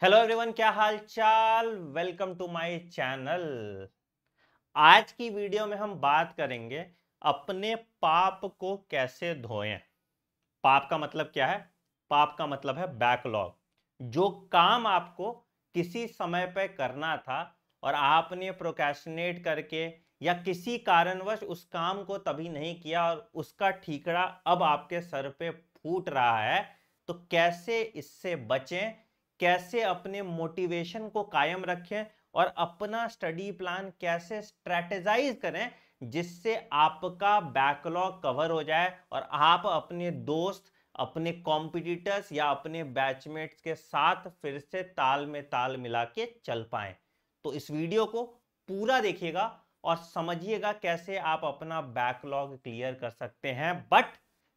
Hello everyone, क्या हाल चाल। Welcome to my channel. आज की वीडियो में हम बात करेंगे अपने पाप को कैसे धोएं। पाप का मतलब क्या है? पाप का मतलब है बैकलॉग। जो काम आपको किसी समय पे करना था और आपने प्रोक्रेस्टिनेट करके या किसी कारणवश उस काम को तभी नहीं किया और उसका ठीकरा अब आपके सर पे फूट रहा है, तो कैसे इससे बचें, कैसे अपने मोटिवेशन को कायम रखें और अपना स्टडी प्लान कैसे स्ट्रेटेजाइज करें जिससे आपका बैकलॉग कवर हो जाए और आप अपने दोस्त, अपने कॉम्पिटिटर्स या अपने बैचमेट्स के साथ फिर से ताल में ताल मिला के चल पाएं। तो इस वीडियो को पूरा देखिएगा और समझिएगा कैसे आप अपना बैकलॉग क्लियर कर सकते हैं। बट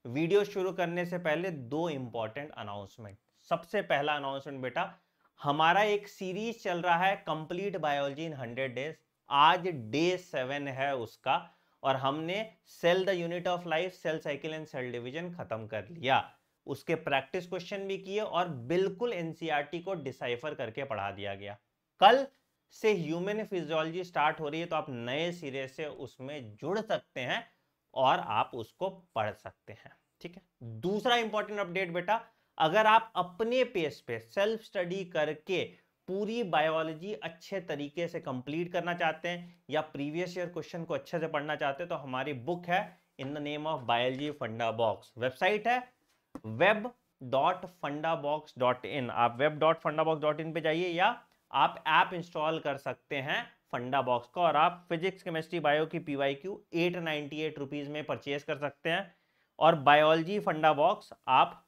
वीडियो शुरू करने से पहले दो इंपॉर्टेंट अनाउंसमेंट। सबसे पहला अनाउंसमेंट बेटा, हमारा एक सीरीज चल रहा है कंप्लीट बायोलॉजी इन 100 डेज। आज डे 7 है उसका और हमने cell the unit of life, cell cycle and cell division खत्म कर लिया। उसके प्रैक्टिस क्वेश्चन भी किए और बिल्कुल एनसीईआरटी को डिसाइफर करके पढ़ा दिया गया। कल से ह्यूमन फिजियोलॉजी स्टार्ट हो रही है, तो आप नए सिरे से उसमें जुड़ सकते हैं और आप उसको पढ़ सकते हैं। ठीक है। दूसरा इंपॉर्टेंट अपडेट बेटा, अगर आप अपने पेस पे सेल्फ स्टडी करके पूरी बायोलॉजी अच्छे तरीके से कंप्लीट करना चाहते हैं या प्रीवियस ईयर क्वेश्चन को अच्छे से पढ़ना चाहते हैं, तो हमारी बुक है in the name of biology फंडा बॉक्स। वेबसाइट है web.fundabox.in। आप web.fundabox.in पे जाइए या आप ऐप इंस्टॉल कर सकते हैं फंडा बॉक्स का और आप फिजिक्स, केमिस्ट्री, बायो की PYQ 898 रुपीज में परचेज कर सकते हैं और बायोलॉजी फंडा बॉक्स आप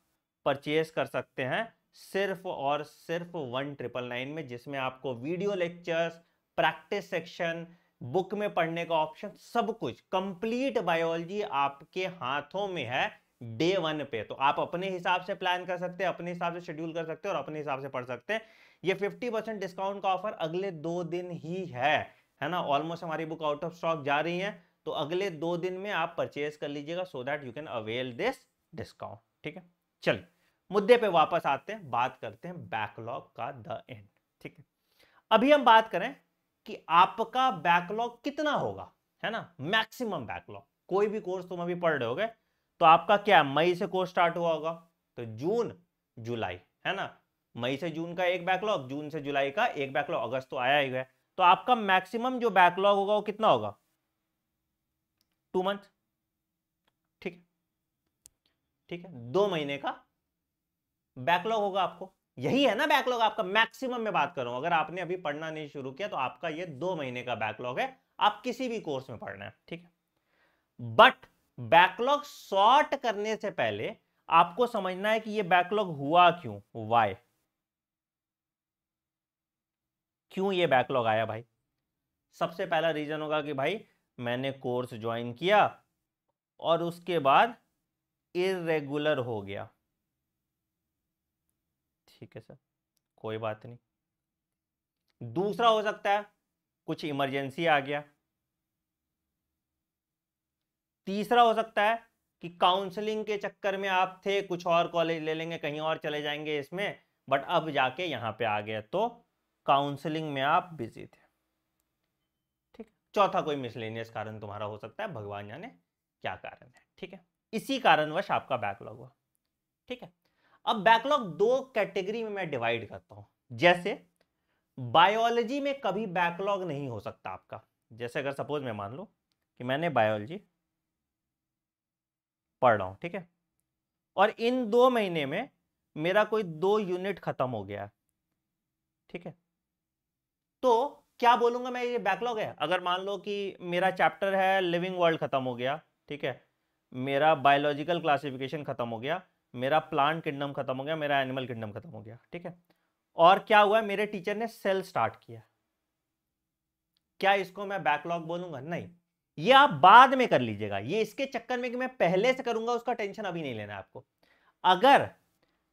परचेज कर सकते हैं सिर्फ और सिर्फ 1999 में, जिसमें आपको video lectures, practice section, book में पढ़ने का ऑप्शन, सब कुछ कंप्लीट बायोलॉजी आपके हाथों में है डे 1 पे। तो आप अपने हिसाब से प्लान कर सकते हैं, अपने हिसाब से शेड्यूल कर सकते हैं और अपने हिसाब से पढ़ सकते हैं। ये 50% डिस्काउंट का ऑफर अगले 2 दिन ही है ना। ऑलमोस्ट हमारी बुक आउट ऑफ स्टॉक जा रही है, तो अगले 2 दिन में आप परचेज कर लीजिएगा so that you can avail this discount. ठीक है, चलिए मुद्दे पे वापस आते हैं, बात करते हैं बैकलॉग का द एंड। ठीक है, अभी हम बात करें कि आपका बैकलॉग कितना होगा, है ना। मैक्सिमम बैकलॉग, कोई भी कोर्स तुम अभी पढ़ रहे होगे तो आपका क्या, मई से कोर्स स्टार्ट हुआ होगा तो जून जुलाई, है ना। मई से जून का एक बैकलॉग, जून से जुलाई का एक बैकलॉग, अगस्त तो आया ही है। तो आपका मैक्सिमम जो बैकलॉग होगा वो कितना होगा? 2 मंथ। ठीक है, ठीक है, 2 महीने का बैकलॉग होगा आपको। यही है ना बैकलॉग आपका, मैक्सिमम में बात कर रहा हूं। अगर आपने अभी पढ़ना नहीं शुरू किया तो आपका ये 2 महीने का बैकलॉग है, आप किसी भी कोर्स में पढ़ना है। ठीक है, बट बैकलॉग सॉर्ट करने से पहले आपको समझना है कि ये बैकलॉग हुआ क्यों, वाई, क्यों ये बैकलॉग आया भाई। सबसे पहला रीजन होगा कि भाई मैंने कोर्स ज्वाइन किया और उसके बाद इरेगुलर हो गया। ठीक है सर, कोई बात नहीं। दूसरा हो सकता है कुछ इमरजेंसी आ गया। तीसरा हो सकता है कि काउंसलिंग के चक्कर में आप थे, कुछ और कॉलेज ले लेंगे, कहीं और चले जाएंगे इसमें, बट अब जाके यहां पे आ गए तो काउंसलिंग में आप बिजी थे। ठीक, चौथा कोई मिसलेनियस कारण तुम्हारा हो सकता है, भगवान जाने क्या कारण है। ठीक है, इसी कारणवश आपका बैकलॉग हुआ। ठीक है, अब बैकलॉग दो कैटेगरी में मैं डिवाइड करता हूं। जैसे बायोलॉजी में कभी बैकलॉग नहीं हो सकता आपका। जैसे अगर सपोज मैं मान लो कि मैंने बायोलॉजी पढ़ रहा हूं, ठीक है, और इन 2 महीने में मेरा कोई 2 यूनिट खत्म हो गया। ठीक है, तो क्या बोलूंगा मैं, ये बैकलॉग है। अगर मान लो कि मेरा चैप्टर है लिविंग वर्ल्ड खत्म हो गया, ठीक है, मेरा बायोलॉजिकल क्लासिफिकेशन खत्म हो गया, मेरा प्लांट किंगडम खत्म हो गया, मेरा एनिमल किंगडम खत्म हो गया। ठीक है, और क्या हुआ, मेरे टीचर ने सेल स्टार्ट किया, क्या इसको मैं बैकलॉग बोलूंगा? नहीं, ये आप बाद में कर लीजिएगा। ये इसके चक्कर में कि मैं पहले से करूंगा उसका टेंशन अभी नहीं लेना आपको। अगर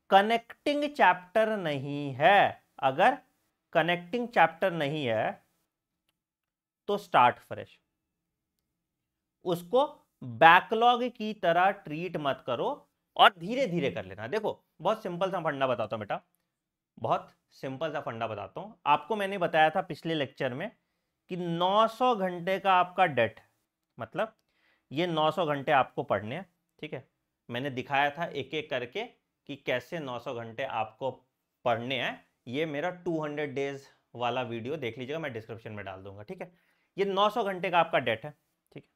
कनेक्टिंग चैप्टर नहीं है, अगर कनेक्टिंग चैप्टर नहीं है तो स्टार्ट फ्रेश। उसको बैकलॉग की तरह ट्रीट मत करो और धीरे धीरे कर लेना। देखो बहुत सिंपल सा फंडा बताता हूं बेटा, बहुत सिंपल सा फंडा बताता हूं आपको। मैंने बताया था पिछले लेक्चर में कि 900 घंटे का आपका डेट, मतलब ये 900 घंटे आपको पढ़ने हैं, ठीक है। मैंने दिखाया था एक एक करके कि कैसे 900 घंटे आपको पढ़ने हैं। ये मेरा 200 डेज वाला वीडियो देख लीजिएगा, मैं डिस्क्रिप्शन में डाल दूंगा, ठीक है। ये 900 घंटे का आपका डेट है, ठीक है।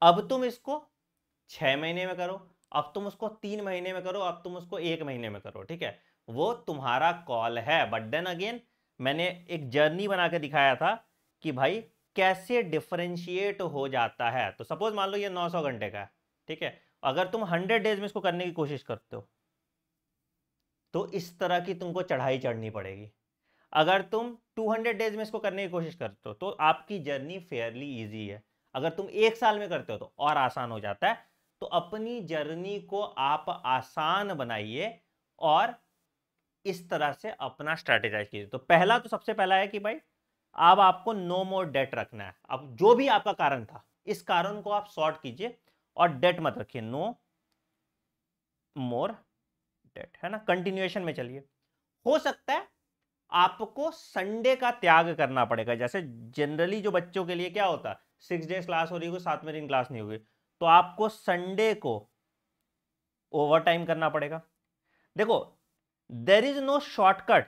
अब तुम इसको 6 महीने में करो, अब तुम उसको 3 महीने में करो, अब तुम उसको 1 महीने में करो, ठीक है। वो तुम्हारा कॉल है, बट देन अगेन मैंने एक जर्नी बना के दिखाया था कि भाई कैसे डिफरेंशिएट हो जाता है। तो सपोज मान लो ये 900 घंटे का है, ठीक है। अगर तुम 100 डेज में इसको करने की कोशिश करते हो तो इस तरह की तुमको चढ़ाई चढ़नी पड़ेगी। अगर तुम 200 डेज में इसको करने की कोशिश करते हो तो आपकी जर्नी फेयरली इजी है। अगर तुम 1 साल में करते हो तो और आसान हो जाता है। तो अपनी जर्नी को आप आसान बनाइए और इस तरह से अपना स्ट्रेटेजाइज कीजिए। तो पहला, तो सबसे पहला है कि भाई अब आपको नो मोर डेट रखना है। अब जो भी आपका कारण था, इस कारण को आप सॉर्ट कीजिए और डेट मत रखिए, नो मोर डेट, है ना। कंटिन्यूएशन में चलिए। हो सकता है आपको संडे का त्याग करना पड़ेगा। जैसे जनरली जो बच्चों के लिए क्या होता है, 6 डेज क्लास हो रही होगी, 7वें दिन क्लास नहीं होगी, तो आपको संडे को ओवर टाइम करना पड़ेगा। देखो, देर इज नो शॉर्टकट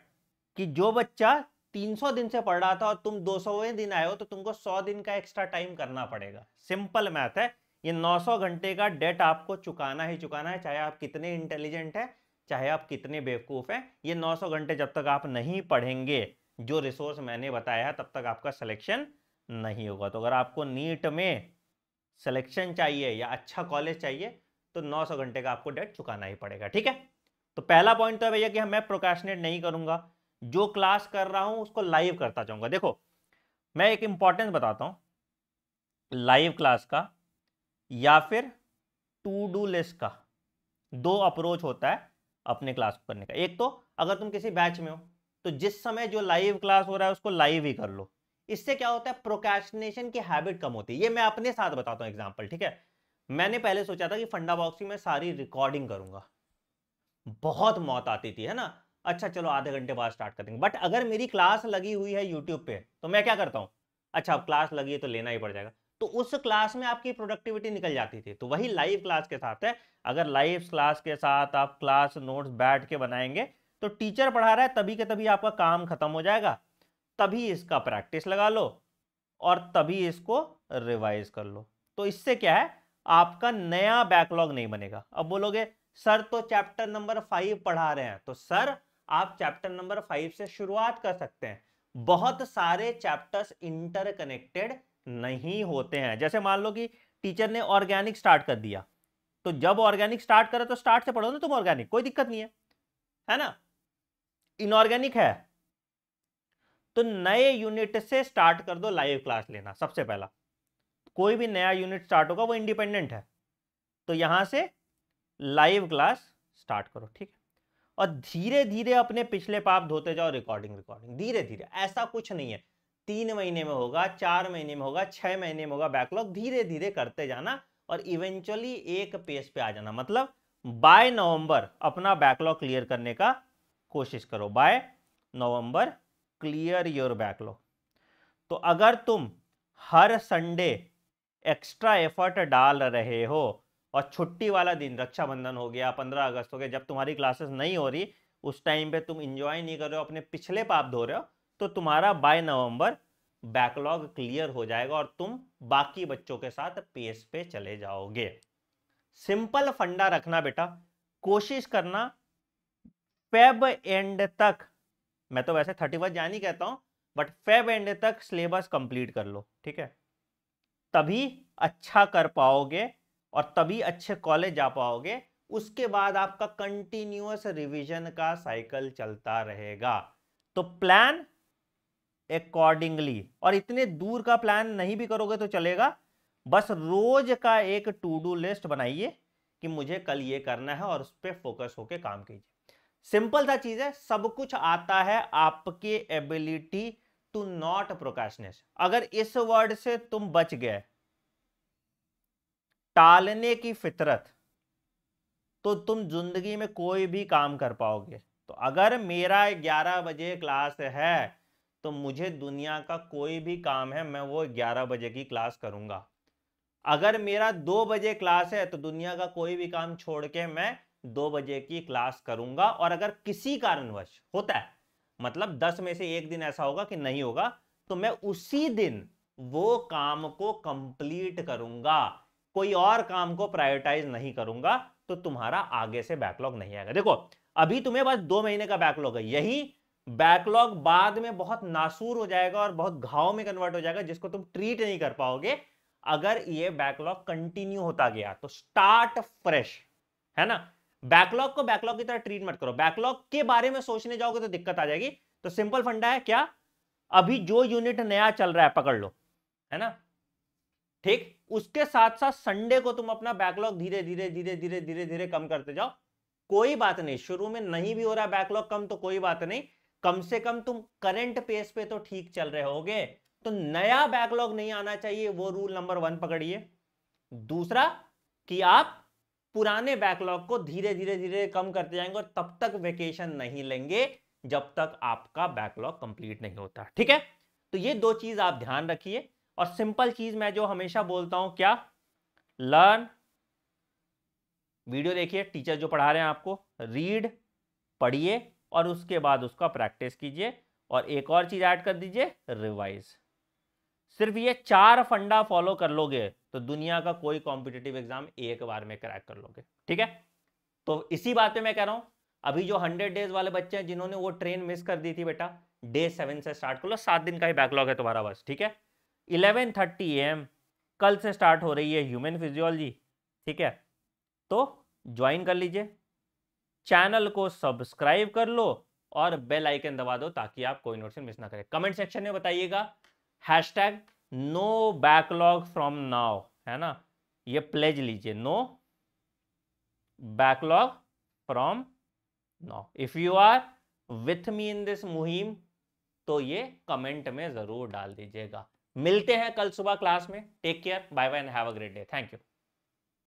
कि जो बच्चा 300 दिन से पढ़ रहा था और तुम 200वें दिन आए हो तो तुमको 100 दिन का एक्स्ट्रा टाइम करना पड़ेगा। सिंपल मैथ है। ये 900 घंटे का डेट आपको चुकाना ही चुकाना है, चाहे आप कितने इंटेलिजेंट हैं, चाहे आप कितने बेवकूफ हैं। ये 900 घंटे जब तक आप नहीं पढ़ेंगे जो रिसोर्स मैंने बताया है, तब तक आपका सिलेक्शन नहीं होगा। तो अगर आपको नीट में सिलेक्शन चाहिए या अच्छा कॉलेज चाहिए तो 900 घंटे का आपको डेट चुकाना ही पड़ेगा, ठीक है। तो पहला पॉइंट तो है भैया कि मैं प्रोक्रेस्टिनेट नहीं करूंगा, जो क्लास कर रहा हूं उसको लाइव करता जाऊंगा। देखो, मैं एक इंपॉर्टेंस बताता हूं लाइव क्लास का या फिर टू डू लिस्ट का। दो अप्रोच होता है अपने क्लास को करने का। एक तो अगर तुम किसी बैच में हो तो जिस समय जो लाइव क्लास हो रहा है उसको लाइव ही कर लो। इससे क्या होता है, प्रोक्रेस्टिनेशन की हैबिट कम होती है। ये मैं अपने साथ बताता हूं एग्जांपल, ठीक है। मैंने पहले सोचा था कि फंडा बॉक्सिंग में सारी रिकॉर्डिंग करूंगा, बहुत मौत आती थी, है ना। अच्छा चलो आधे घंटे बाद स्टार्ट करेंगे, बट अगर मेरी क्लास लगी हुई है यूट्यूब पे तो मैं क्या करता हूं, अच्छा अब क्लास लगी है तो लेना ही पड़ जाएगा। तो उस क्लास में आपकी प्रोडक्टिविटी निकल जाती थी। तो वही लाइव क्लास के साथ है। अगर लाइव क्लास के साथ आप क्लास नोट्स बैठ के बनाएंगे तो टीचर पढ़ा रहा है तभी के तभी आपका काम खत्म हो जाएगा, तभी इसका प्रैक्टिस लगा लो और तभी इसको रिवाइज कर लो। तो इससे क्या है, आपका नया बैकलॉग नहीं बनेगा। अब बोलोगे सर तो चैप्टर नंबर 5 पढ़ा रहे हैं, तो सर आप चैप्टर नंबर 5 से शुरुआत कर सकते हैं। बहुत सारे चैप्टर्स इंटरकनेक्टेड नहीं होते हैं। जैसे मान लो कि टीचर ने ऑर्गेनिक स्टार्ट कर दिया, तो जब ऑर्गेनिक स्टार्ट करे तो स्टार्ट से पढ़ो ना तुम ऑर्गेनिक, कोई दिक्कत नहीं है ना। इनऑर्गेनिक है तो नए यूनिट से स्टार्ट कर दो लाइव क्लास लेना। सबसे पहला, कोई भी नया यूनिट स्टार्ट होगा वो इंडिपेंडेंट है, तो यहां से लाइव क्लास स्टार्ट करो, ठीक है। और धीरे धीरे अपने पिछले पाप धोते जाओ, रिकॉर्डिंग रिकॉर्डिंग धीरे धीरे। ऐसा कुछ नहीं है 3 महीने में होगा, 4 महीने में होगा, 6 महीने में होगा बैकलॉग। धीरे धीरे करते जाना और इवेंचुअली एक पेज पे आ जाना। मतलब बाय नवंबर अपना बैकलॉग क्लियर करने का कोशिश करो। By November clear your backlog. तो अगर तुम हर संडे एक्स्ट्रा एफर्ट डाल रहे हो और छुट्टी वाला दिन, रक्षाबंधन हो गया, 15 अगस्त हो गया, जब तुम्हारी क्लासेस नहीं हो रही उस टाइम पे तुम इंजॉय नहीं कर रहे हो, अपने पिछले पाप धो रहे हो, तो तुम्हारा बाय नवंबर बैकलॉग क्लियर हो जाएगा और तुम बाकी बच्चों के साथ पेस पे चले जाओगे। सिंपल फंडा रखना बेटा, कोशिश करना फेब एंड तक, मैं तो वैसे 31 जान ही कहता हूं, बट फेब एंड तक सिलेबस कंप्लीट कर लो, ठीक है। तभी अच्छा कर पाओगे और तभी अच्छे कॉलेज जा पाओगे। उसके बाद आपका कंटिन्यूअस रिवीजन का साइकिल चलता रहेगा। तो प्लान अकॉर्डिंगली, और इतने दूर का प्लान नहीं भी करोगे तो चलेगा। बस रोज का एक टू डू लिस्ट बनाइए कि मुझे कल ये करना है और उस पर फोकस होके काम कीजिए। सिंपल सा चीज है, सब कुछ आता है आपके एबिलिटी टू नॉट प्रोक्रेस्टिनेट। अगर इस वर्ड से तुम बच गए, टालने की फितरत, तो तुम जिंदगी में कोई भी काम कर पाओगे। तो अगर मेरा 11 बजे क्लास है तो मुझे दुनिया का कोई भी काम है मैं वो 11 बजे की क्लास करूंगा। अगर मेरा 2 बजे क्लास है तो दुनिया का कोई भी काम छोड़ के मैं 2 बजे की क्लास करूंगा। और अगर किसी कारणवश होता है, मतलब 10 में से एक दिन ऐसा होगा कि नहीं होगा, तो मैं उसी दिन वो काम को कंप्लीट करूंगा, कोई और काम को प्रायोरिटाइज नहीं करूंगा। तो तुम्हारा आगे से बैकलॉग नहीं आएगा। देखो अभी तुम्हें बस 2 महीने का बैकलॉग है, यही बैकलॉग बाद में बहुत नासूर हो जाएगा और बहुत घाव में कन्वर्ट हो जाएगा, जिसको तुम ट्रीट नहीं कर पाओगे अगर ये बैकलॉग कंटिन्यू होता गया। तो स्टार्ट फ्रेश, है ना। बैकलॉग को बैकलॉग की तरह ट्रीट मत करो। बैकलॉग के बारे में सोचने जाओगे तो दिक्कत आ जाएगी। तो सिंपल फंडा है क्या, अभी जो यूनिट नया चल रहा है पकड़ लो, है ना, ठीक। उसके साथ साथ संडे को तुम अपना बैकलॉग धीरे धीरे धीरे धीरे धीरे धीरे कम करते जाओ। कोई बात नहीं, शुरू में नहीं भी हो रहा बैकलॉग कम तो कोई बात नहीं, कम से कम तुम करंट पेस पे तो ठीक चल रहे होगे। तो नया बैकलॉग नहीं आना चाहिए, वो रूल नंबर 1 पकड़िए। दूसरा कि आप पुराने बैकलॉग को धीरे धीरे धीरे कम करते जाएंगे और तब तक वेकेशन नहीं लेंगे जब तक आपका बैकलॉग कंप्लीट नहीं होता, ठीक है। तो ये 2 चीज आप ध्यान रखिए। और सिंपल चीज मैं जो हमेशा बोलता हूं क्या, लर्न, वीडियो देखिए, टीचर जो पढ़ा रहे हैं आपको, रीड, पढ़िए और उसके बाद उसका प्रैक्टिस कीजिए। और एक और चीज ऐड कर दीजिए, रिवाइज। सिर्फ ये 4 फंडा फॉलो कर लोगे तो दुनिया का कोई कॉम्पिटिटिव एग्जाम एक बार में क्रैक कर लोगे, ठीक है। तो इसी बात पे मैं कह रहा हूं, अभी जो 100 डेज वाले बच्चे हैं जिन्होंने वो ट्रेन मिस कर दी थी, बेटा डे 7 से स्टार्ट कर लो, 7 दिन का ही बैकलॉग है तुम्हारा बस, ठीक है। 11:30 AM कल से स्टार्ट हो रही है ह्यूमन फिजियोलॉजी, ठीक है। तो ज्वाइन कर लीजिए, चैनल को सब्सक्राइब कर लो और बेल आइकन दबा दो ताकि आप कोई नोटिफिकेशन मिस ना करें। कमेंट सेक्शन में बताइएगा #नो बैकलॉग फ्रॉम नाउ, है ना, ये प्लेज लीजिए, no backlog from now. If you are with me in this मुहिम तो ये कमेंट में जरूर डाल दीजिएगा। मिलते हैं कल सुबह क्लास में। Take care, bye bye and have a great day. Thank you.